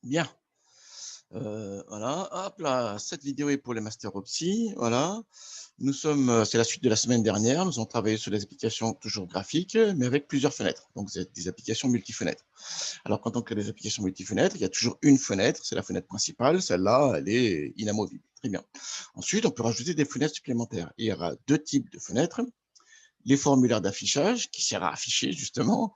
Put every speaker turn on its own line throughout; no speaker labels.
Bien. Voilà, hop là, cette vidéo est pour les Master Opsi, voilà. Nous sommes, c'est la suite de la semaine dernière. Nous avons travaillé sur les applications toujours graphiques, mais avec plusieurs fenêtres. Donc, c'est des applications multi-fenêtres. Alors, quand on crée des applications multi-fenêtres, il y a toujours une fenêtre, c'est la fenêtre principale. Celle-là, elle est inamovible. Très bien. Ensuite, on peut rajouter des fenêtres supplémentaires. Il y aura deux types de fenêtres. Les formulaires d'affichage, qui servent à afficher justement,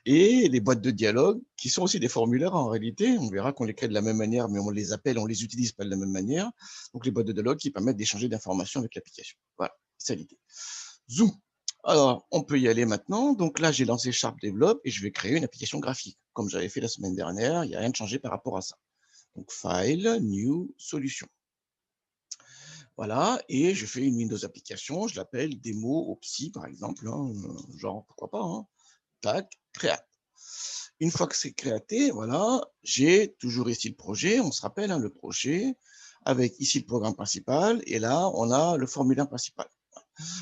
et les boîtes de dialogue, qui sont aussi des formulaires en réalité. On verra qu'on les crée de la même manière, mais on les appelle, on les utilise pas de la même manière. Donc les boîtes de dialogue qui permettent d'échanger d'informations avec l'application. Voilà, c'est l'idée. Zoom. Alors, on peut y aller maintenant. Donc là, j'ai lancé Sharp Develop et je vais créer une application graphique. Comme j'avais fait la semaine dernière, il n'y a rien de changé par rapport à ça. Donc File, New, Solution. Voilà, et je fais une Windows application, je l'appelle démo Opsi, par exemple, hein, genre, pourquoi pas, hein. Tac, créate. Une fois que c'est créaté, voilà, j'ai toujours ici le projet, on se rappelle, hein, le projet, avec ici le programme principal, et là, on a le formulaire principal.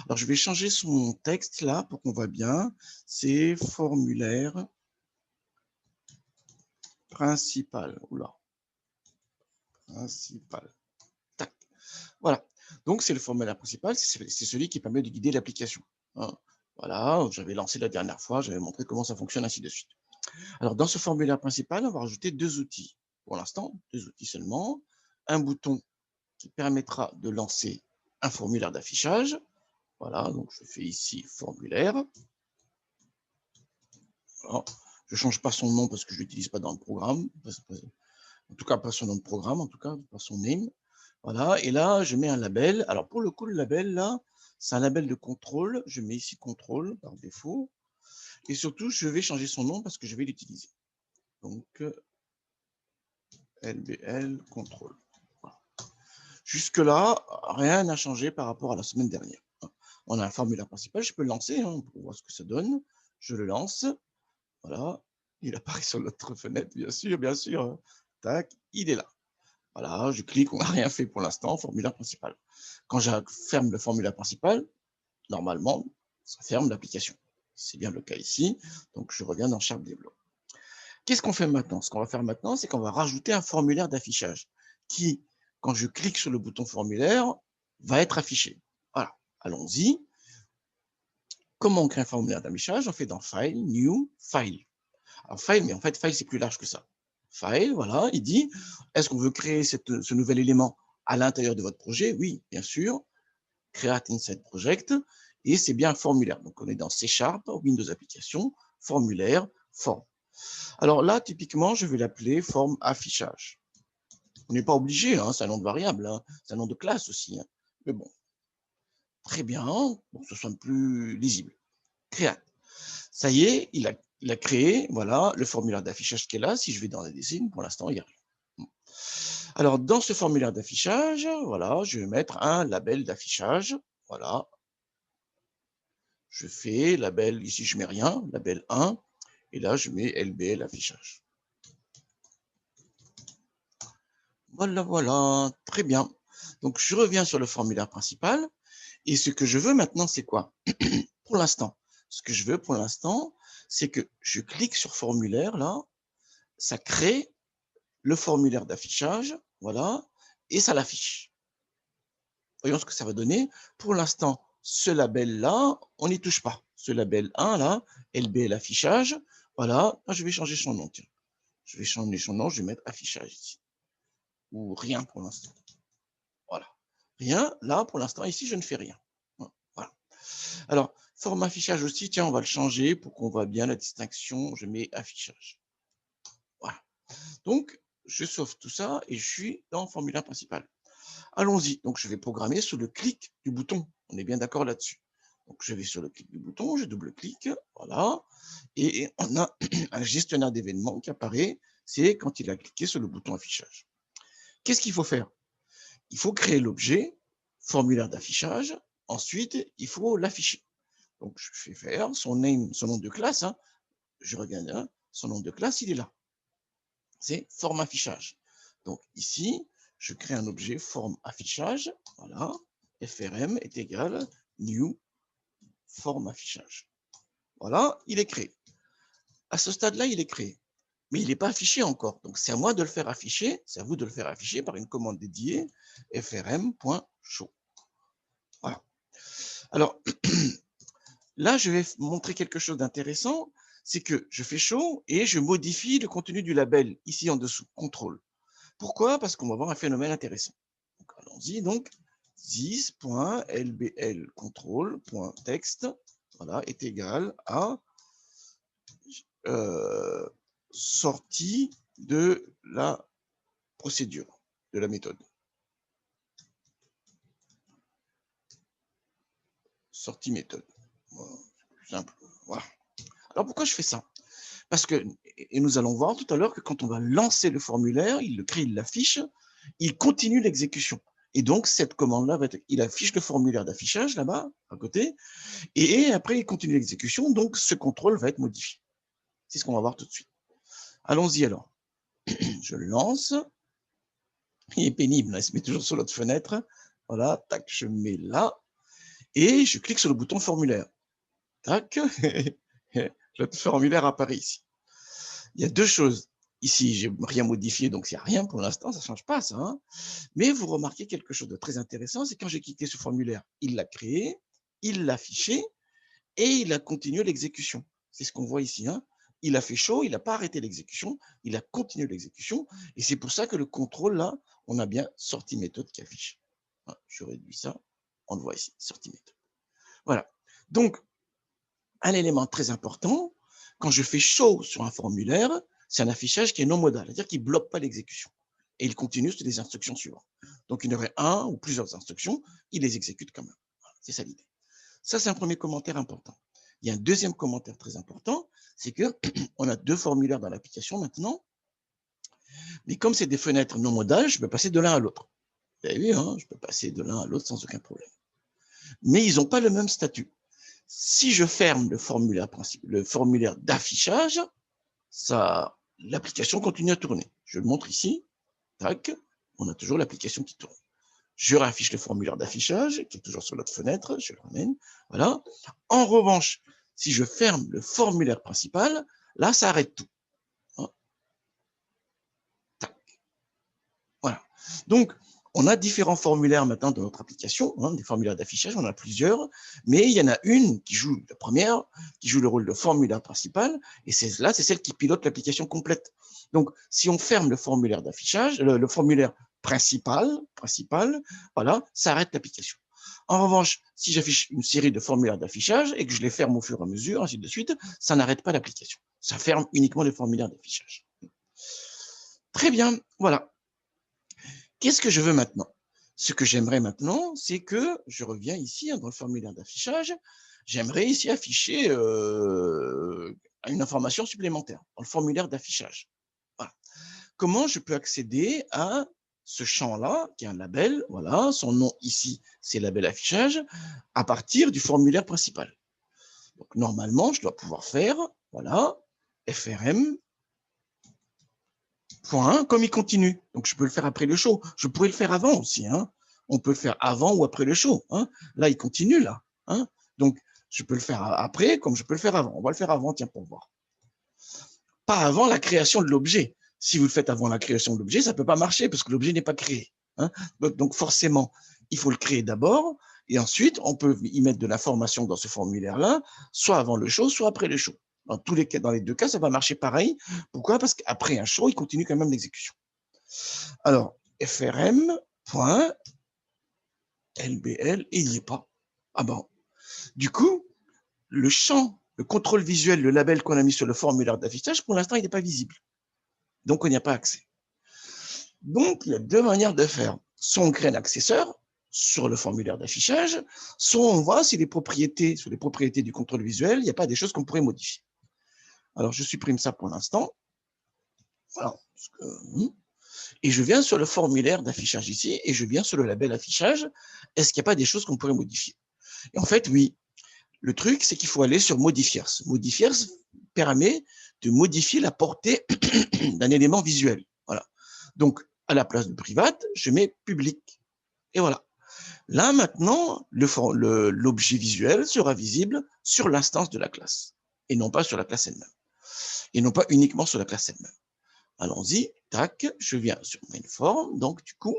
Alors, je vais changer son texte là pour qu'on voit bien. C'est formulaire principal. Oula, principal. Tac. Voilà. Donc, c'est le formulaire principal, c'est celui qui permet de guider l'application, hein. Voilà, j'avais lancé la dernière fois, j'avais montré comment ça fonctionne, ainsi de suite. Alors, dans ce formulaire principal, on va rajouter deux outils. Pour l'instant, deux outils seulement. Un bouton qui permettra de lancer un formulaire d'affichage. Voilà, donc je fais ici formulaire. Voilà. Je ne change pas son nom parce que je ne l'utilise pas dans le programme. En tout cas, pas son nom de programme, en tout cas, pas son name. Voilà, et là, je mets un label. Alors, pour le coup, le label, là, c'est un label de contrôle. Je mets ici contrôle par défaut. Et surtout, je vais changer son nom parce que je vais l'utiliser. Donc, LBL contrôle. Voilà. Jusque-là, rien n'a changé par rapport à la semaine dernière. On a un formulaire principal, je peux le lancer hein, pour voir ce que ça donne. Je le lance. Voilà. Il apparaît sur l'autre fenêtre, bien sûr, bien sûr. Tac, il est là. Voilà, je clique, on n'a rien fait pour l'instant, formulaire principal. Quand je ferme le formulaire principal, normalement, ça ferme l'application. C'est bien le cas ici. Donc, je reviens dans Sharp Develop. Qu'est-ce qu'on fait maintenant? Ce qu'on va faire maintenant, c'est qu'on va rajouter un formulaire d'affichage qui, quand je clique sur le bouton formulaire, va être affiché. Voilà, allons-y. Comment on crée un formulaire d'affichage? On fait dans File, New, File. Alors, File, mais en fait, File, c'est plus large que ça. File, voilà, il dit, est-ce qu'on veut créer ce nouvel élément à l'intérieur de votre projet? Oui, bien sûr. Create Inside Project. Et c'est bien un formulaire. Donc, on est dans C#, Windows Application, formulaire, forme. Alors là, typiquement, je vais l'appeler forme affichage. On n'est pas obligé, hein, c'est un nom de variable, hein, c'est un nom de classe aussi. Hein. Mais bon, très bien, pour que ce soit plus lisible. Create. Ça y est, il a créé voilà, le formulaire d'affichage qui est là. Si je vais dans les désignes, pour l'instant, il n'y a rien. Alors, dans ce formulaire d'affichage, voilà, je vais mettre un label d'affichage. Voilà. Je fais label, ici je mets rien, label 1, et là je mets LBL affichage. Voilà, voilà, très bien. Donc, je reviens sur le formulaire principal. Et ce que je veux maintenant, c'est quoi? Pour l'instant, ce que je veux pour l'instant, c'est que je clique sur formulaire, là, ça crée le formulaire d'affichage, voilà, et ça l'affiche. Voyons ce que ça va donner. Pour l'instant, ce label-là, on n'y touche pas. Ce label 1, là, LBL affichage, voilà, je vais changer son nom, tiens. Je vais changer son nom, je vais mettre affichage ici. Ou rien pour l'instant. Voilà. Rien, là, pour l'instant, ici, je ne fais rien. Voilà. Alors, format affichage aussi, tiens, on va le changer pour qu'on voit bien la distinction. Je mets affichage. Voilà. Donc, je sauve tout ça et je suis dans le formulaire principal. Allons-y. Donc, je vais programmer sur le clic du bouton. On est bien d'accord là-dessus. Donc, je vais sur le clic du bouton, je double-clique, voilà. Et on a un gestionnaire d'événements qui apparaît. C'est quand il a cliqué sur le bouton affichage. Qu'est-ce qu'il faut faire? Il faut créer l'objet, formulaire d'affichage. Ensuite, il faut l'afficher. Donc, je fais faire son nom de classe. Hein, je regarde, hein, son nom de classe, il est là. C'est forme affichage. Donc, ici, je crée un objet forme affichage. Voilà. FRM est égal new forme affichage. Voilà, il est créé. À ce stade-là, il est créé. mais il n'est pas affiché encore. Donc, c'est à moi de le faire afficher, c'est à vous de le faire afficher par une commande dédiée, frm.show. Voilà. Alors, là, je vais montrer quelque chose d'intéressant, c'est que je fais show et je modifie le contenu du label, ici en dessous, contrôle. Pourquoi? Parce qu'on va voir un phénomène intéressant. Allons-y, donc, this.lblcontrol.text, voilà, est égal à sortie de la procédure, de la méthode. Sortie méthode. Voilà, c'est plus simple. Voilà. Alors pourquoi je fais ça? Parce que, et nous allons voir tout à l'heure que quand on va lancer le formulaire, il le crée, il l'affiche, il continue l'exécution. Et donc, cette commande-là, il affiche le formulaire d'affichage là-bas, à côté, et après, il continue l'exécution, donc ce contrôle va être modifié. C'est ce qu'on va voir tout de suite. Allons-y alors. Je le lance. Il est pénible, il se met toujours sur l'autre fenêtre. Voilà, tac, je mets là, et je clique sur le bouton formulaire. Tac, le formulaire apparaît ici. Il y a deux choses. Ici, je n'ai rien modifié, donc il n'y a rien pour l'instant, ça ne change pas ça. Hein. Mais vous remarquez quelque chose de très intéressant, c'est quand j'ai cliqué sur formulaire, il l'a créé, il l'a affiché et il a continué l'exécution. C'est ce qu'on voit ici. Hein. Il a fait chaud, il n'a pas arrêté l'exécution, il a continué l'exécution. Et c'est pour ça que le contrôle, là, on a bien sortie méthode qui affiche. Je réduis ça, on le voit ici, sortie méthode. Voilà. Donc, un élément très important, quand je fais show sur un formulaire, c'est un affichage qui est non modal, c'est-à-dire qu'il ne bloque pas l'exécution. Et il continue sur les instructions suivantes. Donc, il y aurait un ou plusieurs instructions, il les exécute quand même. Voilà, c'est ça l'idée. Ça, c'est un premier commentaire important. Il y a un deuxième commentaire très important, c'est qu'on a deux formulaires dans l'application maintenant, mais comme c'est des fenêtres non modales, je peux passer de l'un à l'autre. Vous avez vu, hein, je peux passer de l'un à l'autre sans aucun problème. Mais ils n'ont pas le même statut. Si je ferme le formulaire d'affichage, l'application continue à tourner. Je le montre ici. Tac, on a toujours l'application qui tourne. Je réaffiche le formulaire d'affichage, qui est toujours sur l'autre fenêtre, je le ramène. Voilà. En revanche, si je ferme le formulaire principal, là, ça arrête tout. Tac. Voilà. Donc, on a différents formulaires maintenant dans notre application, hein, des formulaires d'affichage, on en a plusieurs, mais il y en a une qui joue, la première, qui joue le rôle de formulaire principal, et c'est celle qui pilote l'application complète. Donc, si on ferme le formulaire d'affichage, le formulaire principal, voilà, ça arrête l'application. En revanche, si j'affiche une série de formulaires d'affichage et que je les ferme au fur et à mesure, ainsi de suite, ça n'arrête pas l'application. Ça ferme uniquement les formulaires d'affichage. Très bien, voilà. Qu'est-ce que je veux maintenant? Ce que j'aimerais maintenant, c'est que, je reviens ici dans le formulaire d'affichage, j'aimerais ici afficher une information supplémentaire dans le formulaire d'affichage. Voilà. Comment je peux accéder à ce champ-là, qui est un label, voilà, son nom ici, c'est label affichage, à partir du formulaire principal. Donc, normalement, je dois pouvoir faire, voilà, FRM, point, comme il continue. Donc, je peux le faire après le show. Je pourrais le faire avant aussi. Hein. On peut le faire avant ou après le show. Hein. Là, il continue, là. Hein. Donc, je peux le faire après comme je peux le faire avant. On va le faire avant, tiens, pour voir. Pas avant la création de l'objet. Si vous le faites avant la création de l'objet, ça ne peut pas marcher parce que l'objet n'est pas créé. Hein. Donc, forcément, il faut le créer d'abord et ensuite, on peut y mettre de l'information dans ce formulaire-là, soit avant le show, soit après le show. Dans les deux cas, ça va marcher pareil. Pourquoi? Parce qu'après un show, il continue quand même l'exécution. Alors, frm.lbl, et il n'y est pas. Ah bon. Du coup, le champ, le contrôle visuel, le label qu'on a mis sur le formulaire d'affichage, pour l'instant, il n'est pas visible. Donc, on n'y a pas accès. Donc, il y a deux manières de faire. Soit on crée un accesseur sur le formulaire d'affichage, soit on voit si les propriétés, sur les propriétés du contrôle visuel, il n'y a pas des choses qu'on pourrait modifier. Alors, je supprime ça pour l'instant. Voilà. Et je viens sur le formulaire d'affichage ici, et je viens sur le label affichage. Est-ce qu'il n'y a pas des choses qu'on pourrait modifier? Et en fait, oui. Le truc, c'est qu'il faut aller sur Modifiers. Modifiers permet de modifier la portée d'un élément visuel. Voilà. Donc, à la place de private, je mets public. Et voilà. Là, maintenant, l'objet visuel sera visible sur l'instance de la classe, et non pas sur la classe elle-même. et non pas uniquement sur la classe elle-même. Allons-y, tac, je viens sur main form, donc du coup,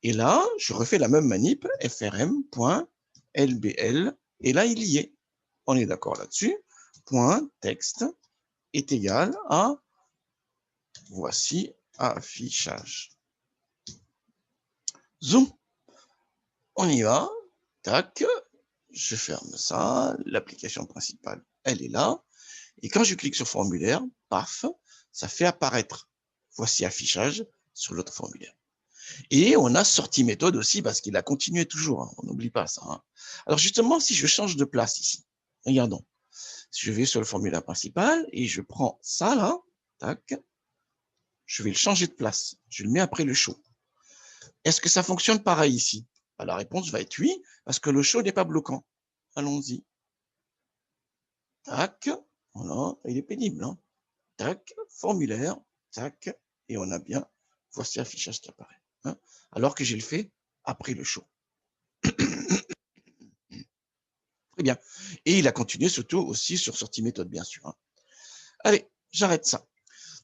et là, je refais la même manip, frm.lbl, et là, il y est. On est d'accord là-dessus. Point texte est égal à voici affichage. Zoom. On y va. Tac. Je ferme ça. L'application principale, elle est là. Et quand je clique sur formulaire, paf, ça fait apparaître voici affichage sur l'autre formulaire. Et on a sortie méthode aussi parce qu'il a continué toujours. Hein, on n'oublie pas ça. Hein. Alors justement, si je change de place ici, regardons. Si je vais sur le formulaire principal et je prends ça là, tac, je vais le changer de place. Je le mets après le show. Est-ce que ça fonctionne pareil ici? La réponse va être oui, parce que le show n'est pas bloquant. Allons-y. Tac, voilà, il est pénible. Hein. Tac, formulaire, tac, et on a bien, voici affichage qui apparaît. Hein, alors que j'ai le fait après le show. Très bien. Et il a continué surtout aussi sur sortie méthode, bien sûr. Hein. Allez, j'arrête ça.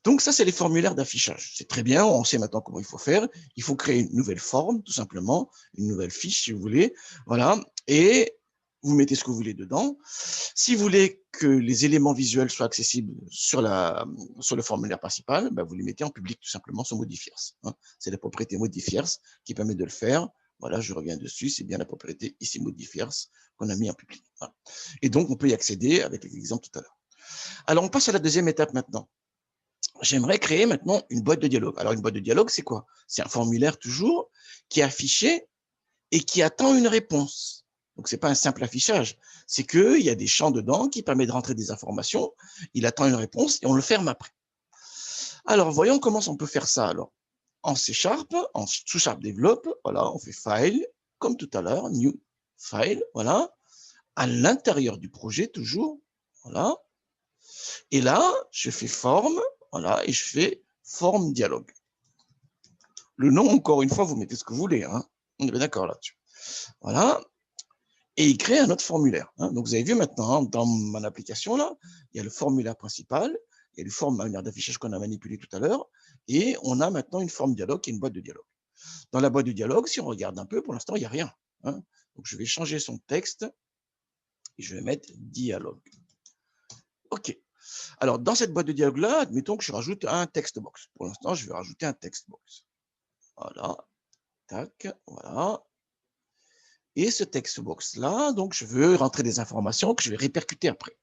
Donc ça, c'est les formulaires d'affichage. C'est très bien, on sait maintenant comment il faut faire. Il faut créer une nouvelle forme, tout simplement, une nouvelle fiche, si vous voulez. Voilà, et vous mettez ce que vous voulez dedans. Si vous voulez que les éléments visuels soient accessibles sur le formulaire principal, ben vous les mettez en public, tout simplement, sur modifiers. Hein. C'est la propriété modifiers qui permet de le faire. Voilà, je reviens dessus, c'est bien la propriété ici modifiers qu'on a mis en public. Voilà. Et donc, on peut y accéder avec l'exemple tout à l'heure. Alors, on passe à la deuxième étape maintenant. J'aimerais créer maintenant une boîte de dialogue. Alors, une boîte de dialogue, c'est quoi? C'est un formulaire toujours qui est affiché et qui attend une réponse. Donc, ce n'est pas un simple affichage. C'est qu'il y a des champs dedans qui permettent de rentrer des informations. Il attend une réponse et on le ferme après. Alors, voyons comment on peut faire ça. Alors, en C#, en C# Develop, voilà, on fait File, comme tout à l'heure, New File, voilà. À l'intérieur du projet, toujours, voilà. Et là, je fais Forme, voilà, et je fais Forme Dialogue. Le nom, encore une fois, vous mettez ce que vous voulez. Hein. On est bien d'accord là-dessus. Voilà. Et il crée un autre formulaire. Hein. Donc, vous avez vu maintenant, hein, dans mon application, là, il y a le formulaire principal, il y a le formulaire d'affichage qu'on a manipulé tout à l'heure, et on a maintenant une forme dialogue qui est une boîte de dialogue. Dans la boîte de dialogue, si on regarde un peu, pour l'instant, il n'y a rien. Hein. Donc, je vais changer son texte, et je vais mettre dialogue. OK. Alors, dans cette boîte de dialogue-là, admettons que je rajoute un text box. Pour l'instant, je vais rajouter un text box. Voilà. Tac, voilà. Et ce text box-là, donc, je veux rentrer des informations que je vais répercuter après.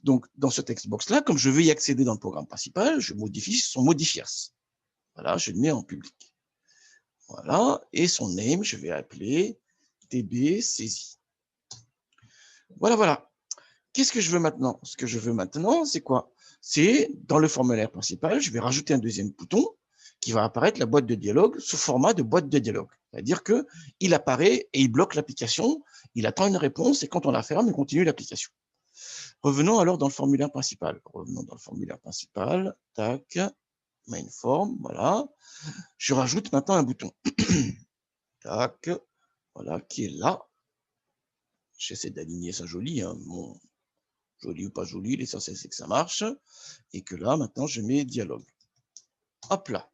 Donc, dans ce text box-là, comme je veux y accéder dans le programme principal, je modifie son modifiers. Voilà, je le mets en public. Voilà, et son name, je vais appeler tb saisie. Voilà, voilà. Qu'est-ce que je veux maintenant? Ce que je veux maintenant, c'est quoi? C'est dans le formulaire principal, je vais rajouter un deuxième bouton qui va apparaître la boîte de dialogue sous format de boîte de dialogue. C'est-à-dire qu'il apparaît et il bloque l'application, il attend une réponse et quand on la ferme, il continue l'application. Revenons alors dans le formulaire principal. Revenons dans le formulaire principal. Tac. Main form. Voilà. Je rajoute maintenant un bouton. Tac. Voilà, qui est là. J'essaie d'aligner ça joli. Hein. Bon, joli ou pas joli, l'essentiel c'est que ça marche. Et que là, maintenant, je mets dialogue. Hop là.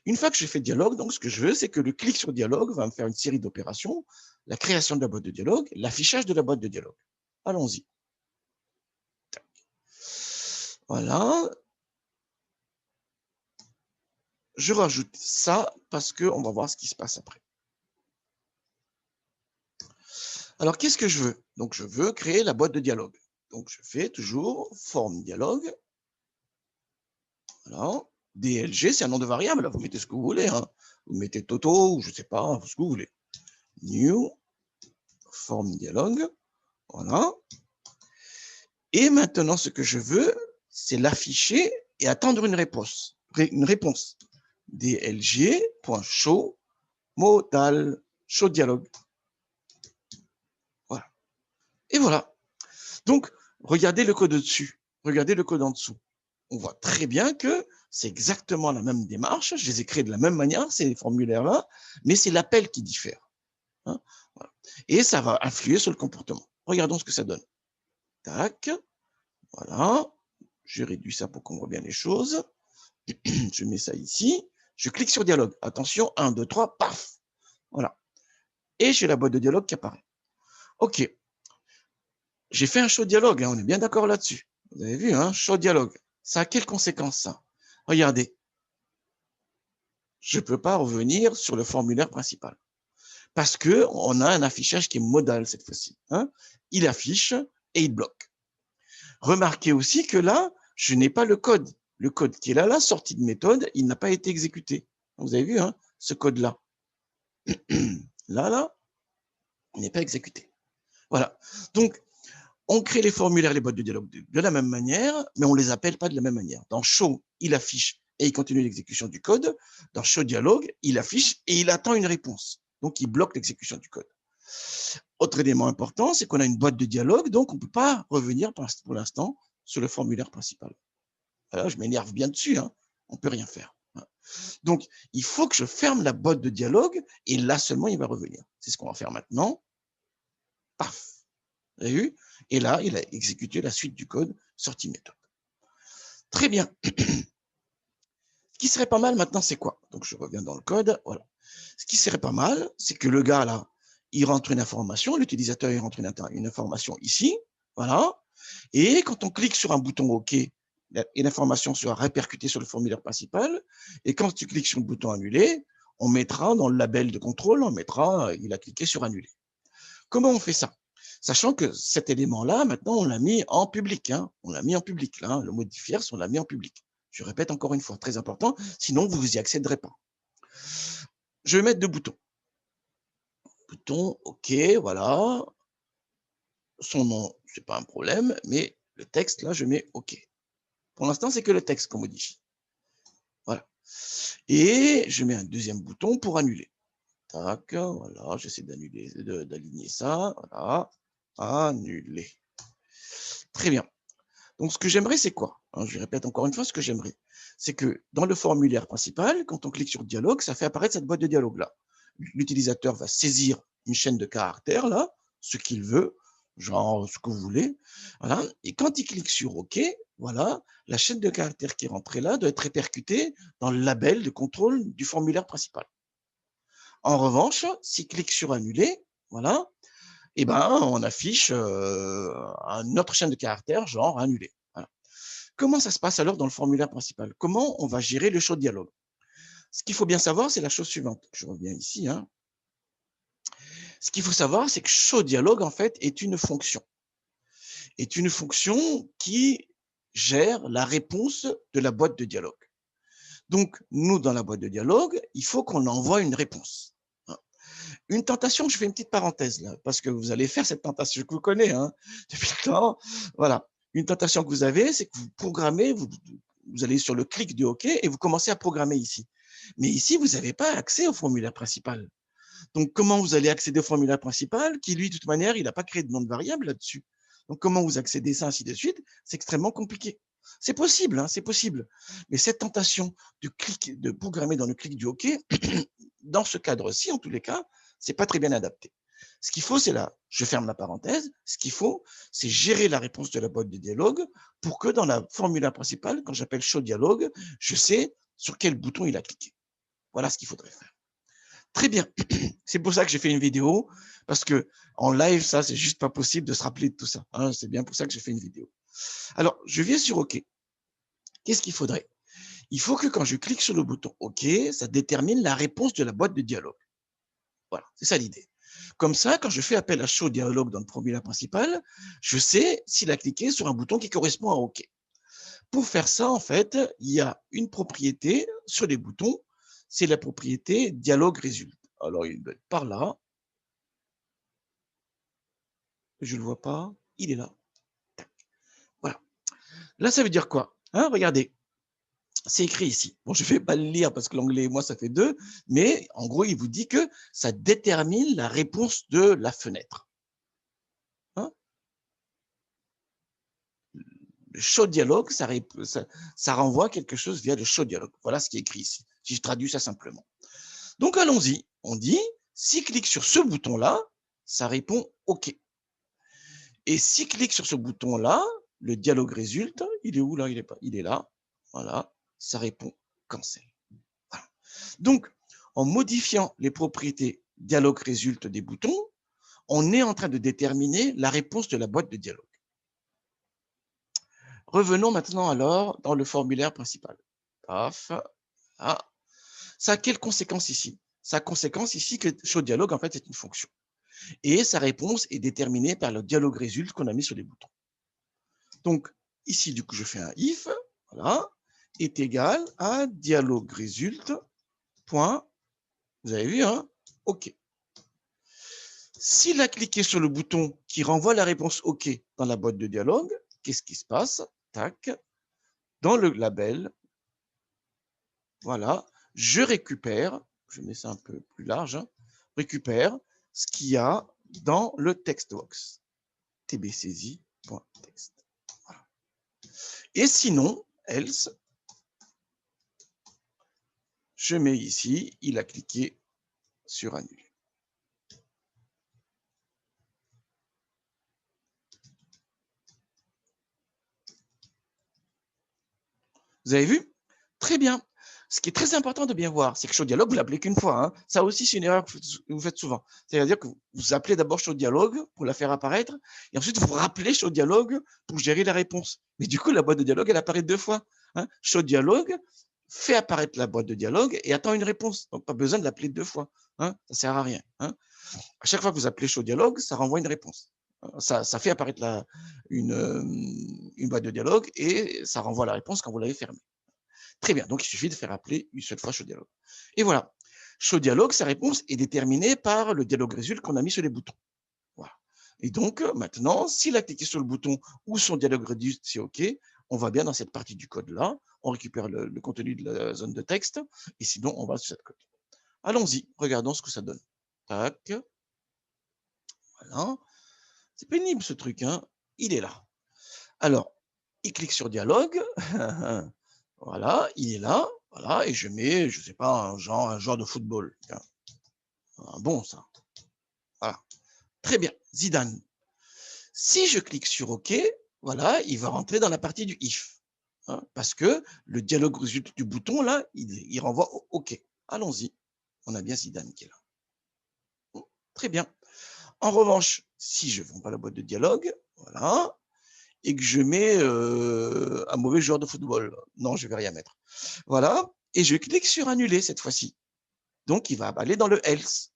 Une fois que j'ai fait dialogue, donc ce que je veux, c'est que le clic sur dialogue va me faire une série d'opérations. La création de la boîte de dialogue, l'affichage de la boîte de dialogue. Allons-y. Voilà. Je rajoute ça parce qu'on va voir ce qui se passe après. Alors, qu'est-ce que je veux? Donc, je veux créer la boîte de dialogue. Donc, je fais toujours forme dialogue. Voilà. DLG, c'est un nom de variable. Là, vous mettez ce que vous voulez. Hein. Vous mettez Toto ou je ne sais pas, ce que vous voulez. New forme dialogue. Voilà. Et maintenant, ce que je veux, c'est l'afficher et attendre une réponse. DLG.show modal show dialogue. Voilà. Et voilà. Donc, regardez le code au-dessus. Regardez le code en dessous. On voit très bien que c'est exactement la même démarche. Je les ai créés de la même manière, ces formulaires-là, mais c'est l'appel qui diffère. Hein, voilà. Et ça va influer sur le comportement. Regardons ce que ça donne. Tac. Voilà. Je réduis ça pour qu'on voit bien les choses. Je mets ça ici. Je clique sur dialogue. Attention, 1, 2, 3, paf. Voilà. Et j'ai la boîte de dialogue qui apparaît. OK. J'ai fait un show dialogue, hein, on est bien d'accord là-dessus. Vous avez vu, hein, show dialogue. Ça a quelles conséquences, ça? Regardez. Je ne peux pas revenir sur le formulaire principal. Parce qu'on a un affichage qui est modal cette fois-ci. Hein. Il affiche et il bloque. Remarquez aussi que là, je n'ai pas le code. Le code qui est là, sortie de méthode, il n'a pas été exécuté. Vous avez vu, hein, ce code-là. Là, il n'est pas exécuté. Voilà. Donc, on crée les formulaires, les boîtes de dialogue de la même manière, mais on ne les appelle pas de la même manière. Dans show, il affiche et il continue l'exécution du code. Dans show dialogue, il affiche et il attend une réponse. Donc, il bloque l'exécution du code. Autre élément important, c'est qu'on a une boîte de dialogue, donc on ne peut pas revenir pour l'instant sur le formulaire principal. Voilà, je m'énerve bien dessus, hein. On ne peut rien faire. Donc, il faut que je ferme la boîte de dialogue et là seulement, il va revenir. C'est ce qu'on va faire maintenant. Paf. Vous avez vu? Et là, il a exécuté la suite du code sortie méthode. Très bien. Ce qui serait pas mal maintenant, c'est quoi? Donc, je reviens dans le code. Voilà. Ce qui serait pas mal, c'est que le gars, là, il rentre une information, l'utilisateur, il rentre une information ici. Voilà. Et quand on clique sur un bouton OK, l'information sera répercutée sur le formulaire principal. Et quand tu cliques sur le bouton annuler, on mettra dans le label de contrôle, on mettra, il a cliqué sur annuler. Comment on fait ça? Sachant que cet élément-là, maintenant, on l'a mis en public. Hein. On l'a mis en public. Là, hein. Le modifier, on l'a mis en public. Je répète encore une fois, très important, sinon vous n'y accéderez pas. Je vais mettre deux boutons. Bouton, OK, voilà. Son nom, ce n'est pas un problème, mais le texte, là, je mets OK. Pour l'instant, c'est que le texte qu'on modifie. Voilà. Et je mets un deuxième bouton pour annuler. Tac, voilà, j'essaie d'annuler, d'aligner ça. Voilà. Annuler. Très bien. Donc, ce que j'aimerais, c'est quoi? Je répète encore une fois, ce que j'aimerais, c'est que dans le formulaire principal, quand on clique sur dialogue, ça fait apparaître cette boîte de dialogue-là. L'utilisateur va saisir une chaîne de caractères, là, ce qu'il veut, genre ce que vous voulez. Voilà. Et quand il clique sur OK, voilà, la chaîne de caractères qui est rentrée là doit être répercutée dans le label de contrôle du formulaire principal. En revanche, s'il clique sur annuler, voilà, eh ben, on affiche une autre chaîne de caractères, genre annulé. Voilà. Comment ça se passe alors dans le formulaire principal? Comment on va gérer le show dialogue? Ce qu'il faut bien savoir, c'est la chose suivante. Je reviens ici. Hein. Ce qu'il faut savoir, c'est que show dialogue, en fait, est une fonction. Est une fonction qui gère la réponse de la boîte de dialogue. Donc, nous, dans la boîte de dialogue, il faut qu'on envoie une réponse. Une tentation, je fais une petite parenthèse là, parce que vous allez faire cette tentation que vous connaissez hein, depuis le temps. Voilà. Une tentation que vous avez, c'est que vous programmez, vous allez sur le clic de OK et vous commencez à programmer ici. Mais ici, vous n'avez pas accès au formulaire principal. Donc, comment vous allez accéder au formulaire principal qui, lui, de toute manière, il n'a pas créé de nom de variable là-dessus. Donc, comment vous accédez ça, ainsi de suite, c'est extrêmement compliqué. C'est possible, hein, c'est possible. Mais cette tentation de programmer dans le clic du OK, dans ce cadre-ci, en tous les cas, c'est pas très bien adapté. Ce qu'il faut, c'est là, je ferme la parenthèse, ce qu'il faut, c'est gérer la réponse de la boîte de dialogue pour que dans la formulaire principale, quand j'appelle show dialogue, je sais sur quel bouton il a cliqué. Voilà ce qu'il faudrait faire. Très bien. C'est pour ça que j'ai fait une vidéo, parce que en live, ça, c'est juste pas possible de se rappeler de tout ça. Hein, c'est bien pour ça que j'ai fait une vidéo. Alors, je viens sur OK. Qu'est-ce qu'il faudrait? Il faut que quand je clique sur le bouton OK, ça détermine la réponse de la boîte de dialogue. Voilà, c'est ça l'idée. Comme ça, quand je fais appel à show dialogue dans le formulaire principal, je sais s'il a cliqué sur un bouton qui correspond à OK. Pour faire ça, en fait, il y a une propriété sur les boutons, c'est la propriété dialogue résulte. Alors, il doit être par là. Je ne le vois pas. Il est là. Voilà. Là, ça veut dire quoi? Hein, regardez. C'est écrit ici. Bon, je ne vais pas le lire parce que l'anglais et moi, ça fait deux, mais en gros, il vous dit que ça détermine la réponse de la fenêtre. Hein? Le show dialogue, ça renvoie quelque chose via le show dialogue. Voilà ce qui est écrit ici, si je traduis ça simplement. Donc, allons-y. On dit, s'il clique sur ce bouton-là, ça répond OK. Et s'il clique sur ce bouton-là, le dialogue résulte. Il est où là? Il est pas. Il est là. Voilà. Ça répond cancel. Voilà. Donc, en modifiant les propriétés dialogue résulte des boutons, on est en train de déterminer la réponse de la boîte de dialogue. Revenons maintenant alors dans le formulaire principal. Paf. Ah. Ça a quelle conséquence ici? Ça a conséquence ici que showDialogue, en fait, c'est une fonction. Et sa réponse est déterminée par le dialogue résulte qu'on a mis sur les boutons. Donc, ici, du coup, je fais un if, voilà, est égal à dialogue résulte, point, vous avez vu, hein, OK. S'il a cliqué sur le bouton qui renvoie la réponse OK dans la boîte de dialogue, qu'est-ce qui se passe? Tac, dans le label, voilà, je récupère, je mets ça un peu plus large, hein, récupère ce qu'il y a dans le textbox, tbsaisie.text. Voilà. Et sinon, else, je mets ici, il a cliqué sur annuler. Vous avez vu? Très bien. Ce qui est très important de bien voir, c'est que showDialogue, vous l'appelez qu'une fois. Hein. Ça aussi, c'est une erreur que vous faites souvent. C'est-à-dire que vous appelez d'abord showDialogue pour la faire apparaître, et ensuite vous rappelez showDialogue pour gérer la réponse. Mais du coup, la boîte de dialogue, elle apparaît deux fois. Hein. showDialogue fait apparaître la boîte de dialogue et attend une réponse. Donc, pas besoin de l'appeler deux fois. Hein. Ça ne sert à rien. Hein. À chaque fois que vous appelez showDialogue, ça renvoie une réponse. Ça fait apparaître une boîte de dialogue et ça renvoie la réponse quand vous l'avez fermée. Très bien, donc il suffit de faire appeler une seule fois showDialogue. Et voilà, showDialogue, sa réponse est déterminée par le dialogue résulte qu'on a mis sur les boutons. Voilà. Et donc, maintenant, s'il a cliqué sur le bouton où son dialogue résulte, c'est OK, on va bien dans cette partie du code-là, on récupère le contenu de la zone de texte, et sinon, on va sur cette code. Allons-y, regardons ce que ça donne. Tac. Voilà. C'est pénible ce truc, hein. Il est là. Alors, il clique sur dialogue. Voilà, il est là. Voilà, et je mets, je ne sais pas, un genre de football. Tiens. Bon, ça. Voilà. Très bien. Zidane. Si je clique sur OK, voilà, il va rentrer dans la partie du if. Hein, parce que le dialogue résulte du bouton, là, il renvoie au OK. Allons-y. On a bien Zidane qui est là. Bon, très bien. En revanche, si je ne vends pas la boîte de dialogue, voilà, et que je mets un mauvais joueur de football. Non, je ne vais rien mettre. Voilà, et je clique sur annuler cette fois-ci. Donc, il va aller dans le else.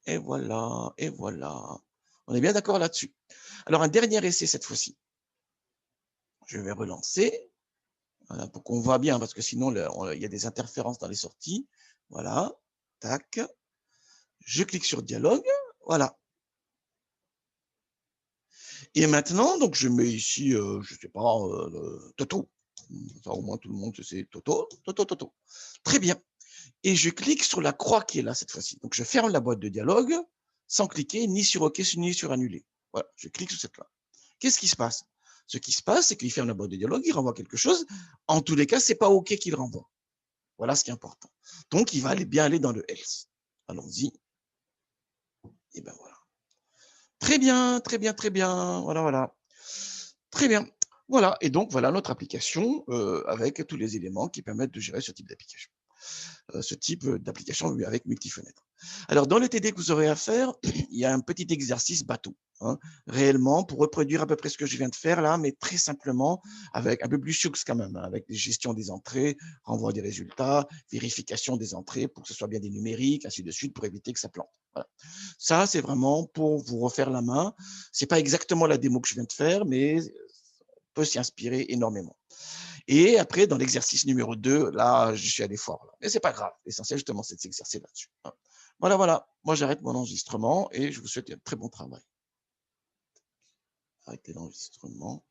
Et voilà, et voilà. On est bien d'accord là-dessus. Alors, un dernier essai cette fois-ci. Je vais relancer, voilà, pour qu'on voit bien, parce que sinon, il y a des interférences dans les sorties. Voilà, tac. Je clique sur dialogue, voilà. Et maintenant, donc, je mets ici, je ne sais pas, Toto. Ça, au moins, tout le monde sait Toto, Toto, Toto. Très bien. Et je clique sur la croix qui est là cette fois-ci. Donc, je ferme la boîte de dialogue sans cliquer ni sur OK ni sur annuler. Voilà, je clique sur cette là. Qu'est-ce qui se passe? Ce qui se passe, c'est qu'il ferme la boîte de dialogue, il renvoie quelque chose. En tous les cas, ce n'est pas OK qu'il renvoie. Voilà ce qui est important. Donc, il va bien aller dans le else. Allons-y. Et ben voilà. Très bien, très bien, très bien. Voilà, voilà. Très bien. Voilà. Et donc, voilà notre application avec tous les éléments qui permettent de gérer ce type d'application. Ce type d'application avec multi-fenêtre. Alors, dans le TD que vous aurez à faire, il y a un petit exercice bateau, hein, réellement, pour reproduire à peu près ce que je viens de faire là, mais très simplement, avec un peu plus sioux quand même, hein, avec des gestions des entrées, renvoi des résultats, vérification des entrées pour que ce soit bien des numériques, ainsi de suite, pour éviter que ça plante. Voilà. Ça, c'est vraiment pour vous refaire la main. Ce n'est pas exactement la démo que je viens de faire, mais on peut s'y inspirer énormément. Et après, dans l'exercice numéro 2, là, je suis allé fort. Là. Mais ce n'est pas grave. L'essentiel, justement, c'est de s'exercer là-dessus. Voilà, voilà. Moi, j'arrête mon enregistrement et je vous souhaite un très bon travail. Arrêtez l'enregistrement.